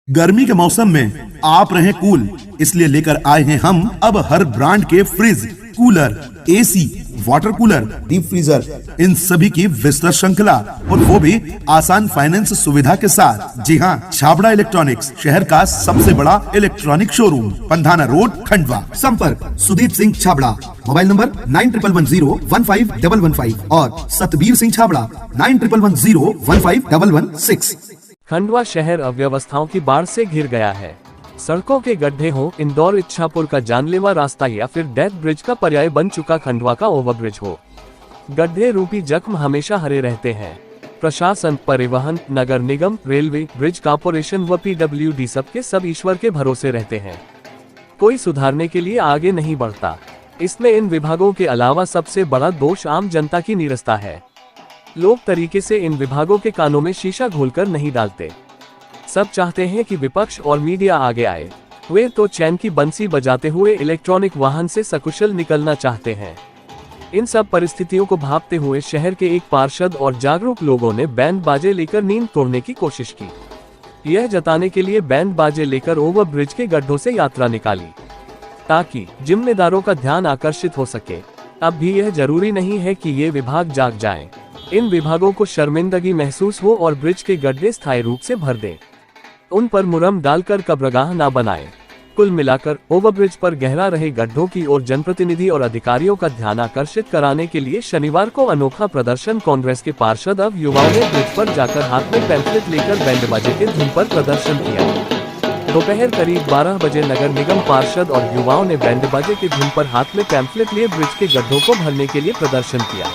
गर्मी के मौसम में आप रहें कूल, इसलिए लेकर आए हैं हम अब हर ब्रांड के fridge, cooler, AC, water cooler, deep freezer, इन सभी की विस्तृत श्रृंखला और वो भी आसान फाइनेंस सुविधा के साथ। जी हाँ, छाबड़ा इलेक्ट्रॉनिक्स शहर का सबसे बड़ा electronic showroom, Pandhana road, Khandwa. संपर्क सुदीप सिंह छाबड़ा, मोबाइल नंबर 9111015115 और सतबीर सिंह छाबड़ा 9111015116। खंडवा शहर अव्यवस्थाओं की बाढ़ से घिर गया है। सड़कों के गड्ढे हो, इंदौर इच्छापुर का जानलेवा रास्ता या फिर डेथ ब्रिज का पर्याय बन चुका खंडवा का ओवरब्रिज हो, गड्ढे रूपी जख्म हमेशा हरे रहते हैं। प्रशासन, परिवहन, नगर निगम, रेलवे, ब्रिज कॉर्पोरेशन व PWD सबके सब ईश्वर के भरोसे रहते हैं। कोई सुधारने के लिए आगे नहीं बढ़ता। इसमें इन विभागों के अलावा सबसे बड़ा दोष आम जनता की नीरसता है। लोग तरीके से इन विभागों के कानों में शीशा घोलकर नहीं डालते। सब चाहते हैं कि विपक्ष और मीडिया आगे आए। वे तो चैन की बंसी बजाते हुए इलेक्ट्रॉनिक वाहन से सकुशल निकलना चाहते हैं। इन सब परिस्थितियों को भांपते हुए शहर के एक पार्षद और जागरूक लोगों ने बैंड बाजे लेकर नींद तोड़ने की कोशिश की। यह जताने के लिए बैंड बाजे लेकर ओवरब्रिज के गड्ढों से यात्रा निकाली ताकि जिम्मेदारों का ध्यान आकर्षित हो सके। अब भी यह जरूरी नहीं है कि ये विभाग जाग जाएं। इन विभागों को शर्मिंदगी महसूस हो और ब्रिज के गड्ढे स्थायी रूप से भर दें। उन पर मुरम डालकर कब्रगाह ना बनाएं। कुल मिलाकर ओवरब्रिज पर गहरा रहे गड्ढों की ओर जनप्रतिनिधि और अधिकारियों का ध्यान आकर्षित कराने के लिए शनिवार को अनोखा प्रदर्शन कांग्रेस के पार्षद अब युवाओं ने ब्रिज पर जाकर हाथ में पैम्फलेट लेकर बैंडबाजे के धुन पर प्रदर्शन किया। दोपहर करीब 12 बजे नगर निगम पार्षद और युवाओं ने बैंडबाजे के धुन पर हाथ में पैम्फलेट लिए ब्रिज के गड्ढों को भरने के लिए प्रदर्शन किया।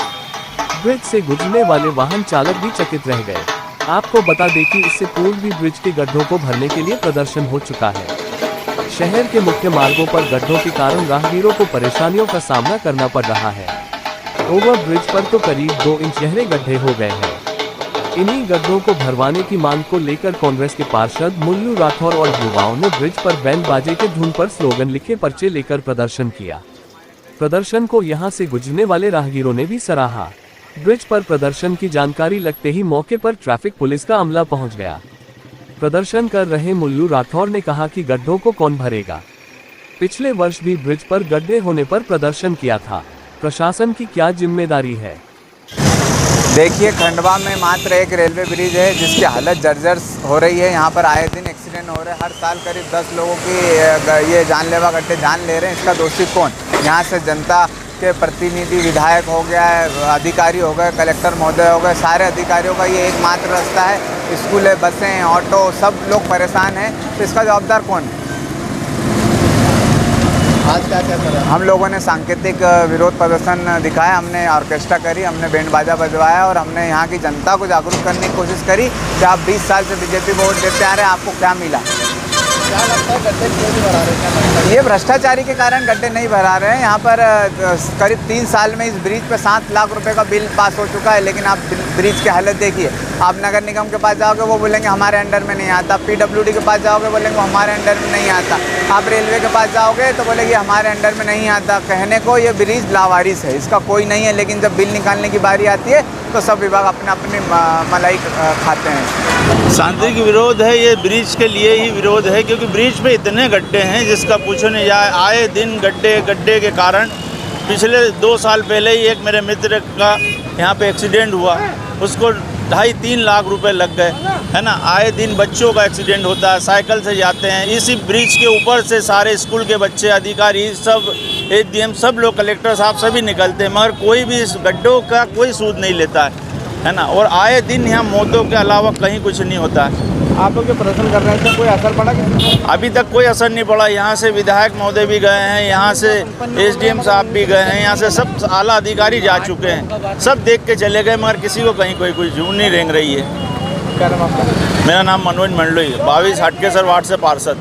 ब्रिज से गुजरने वाले वाहन चालक भी चकित रह गए। आपको बता दें कि इससे पूर्व भी ब्रिज के गड्ढों को भरने के लिए प्रदर्शन हो चुका है। शहर के मुख्य मार्गों पर गड्ढों के कारण राहगीरों को परेशानियों का सामना करना पड़ रहा है। ओवर ब्रिज पर तो करीब 2 इंच गहरे गड्ढे हो गए हैं। इन्हीं गड्ढों को भरवाने की मांग को लेकर कांग्रेस के पार्षद मुल्लू राठौर और युवाओं ने ब्रिज पर बैंड बाजे के धुन पर स्लोगन लिखे पर्चे लेकर प्रदर्शन किया। प्रदर्शन को यहां से गुजरने वाले राहगीरों ने भी सराहा। ब्रिज पर प्रदर्शन की जानकारी लगते ही मौके पर ट्रैफिक पुलिस का अमला पहुंच गया। प्रदर्शन कर रहे मुल्लू राठौर ने कहा कि गड्ढों को कौन भरेगा। पिछले वर्ष भी ब्रिज पर गड्ढे होने पर प्रदर्शन किया था। प्रशासन की क्या जिम्मेदारी है? देखिए, खंडवा में मात्र एक रेलवे ब्रिज है जिसकी हालत जर्जर हो रही है। यहाँ पर आए दिन एक्सीडेंट हो रहे हैं। हर साल करीब 10 लोगों की ये जानलेवा गड्ढे जान ले रहे हैं। इसका दोषी कौन? यहाँ से जनता के प्रतिनिधि, विधायक हो गया है, अधिकारी हो गए, कलेक्टर महोदय हो गए, सारे अधिकारियों का ये एकमात्र रास्ता है। स्कूल है, बसें, ऑटो, सब लोग परेशान हैं। तो इसका जवाबदार कौन है? आज क्या क्या करा? हम लोगों ने सांकेतिक विरोध प्रदर्शन दिखाया, हमने ऑर्केस्ट्रा करी, हमने बैंड बाजा बजवाया और हमने यहाँ की जनता को जागरूक करने की कोशिश करी कि आप 20 साल से बीजेपी को वोट देते आ रहे हैं, आपको क्या मिला? क्या लगता है गड्ढे क्यों नहीं भरा रहे? ये भ्रष्टाचारी के कारण गड्ढे नहीं भरा रहे हैं। यहाँ पर करीब 3 साल में इस ब्रिज पर 7 लाख रुपए का बिल पास हो चुका है। लेकिन आप ब्रिज की हालत देखिए। आप नगर निगम के पास जाओगे, वो बोलेंगे हमारे अंडर में नहीं आता। PWD के पास जाओगे, बोलेंगे हमारे अंडर में नहीं आता। आप रेलवे के पास जाओगे तो बोलेंगे हमारे अंडर में नहीं आता। कहने को ये ब्रिज लावारिस है, इसका कोई नहीं है। लेकिन जब बिल निकालने की बारी आती है तो सब विभाग अपने अपनी मलाई खाते हैं। शांति की विरोध है, ये ब्रिज के लिए ही विरोध है, क्योंकि ब्रिज पे इतने गड्ढे हैं जिसका पूछो नहीं जाए। आए दिन गड्ढे के कारण पिछले 2 साल पहले ही एक मेरे मित्र का यहाँ पे एक्सीडेंट हुआ, उसको 2.5-3 लाख रुपए लग गए, है ना। आए दिन बच्चों का एक्सीडेंट होता है, साइकिल से जाते हैं। इसी ब्रिज के ऊपर से सारे स्कूल के बच्चे, अधिकारी, सब ADM, सब लोग, कलेक्टर साहब सभी निकलते हैं, मगर कोई भी इस गड्ढों का कोई सूद नहीं लेता है ना। और आए दिन यहाँ मौतों के अलावा कहीं कुछ नहीं होता है। आप लोग जो प्रदर्शन कर रहे हैं कोई असर पड़ा कि? अभी तक कोई असर नहीं पड़ा। यहाँ से विधायक महोदय भी गए हैं, यहाँ से SDM साहब भी गए हैं, यहाँ से सब आला अधिकारी जा चुके हैं, सब देख के चले गए, मगर किसी को कहीं कोई जून नहीं रेंग रही है। क्या नाम आपका? मेरा नाम मनोज मंडलोई, 22 हटकेसर वार्ड से पार्षद।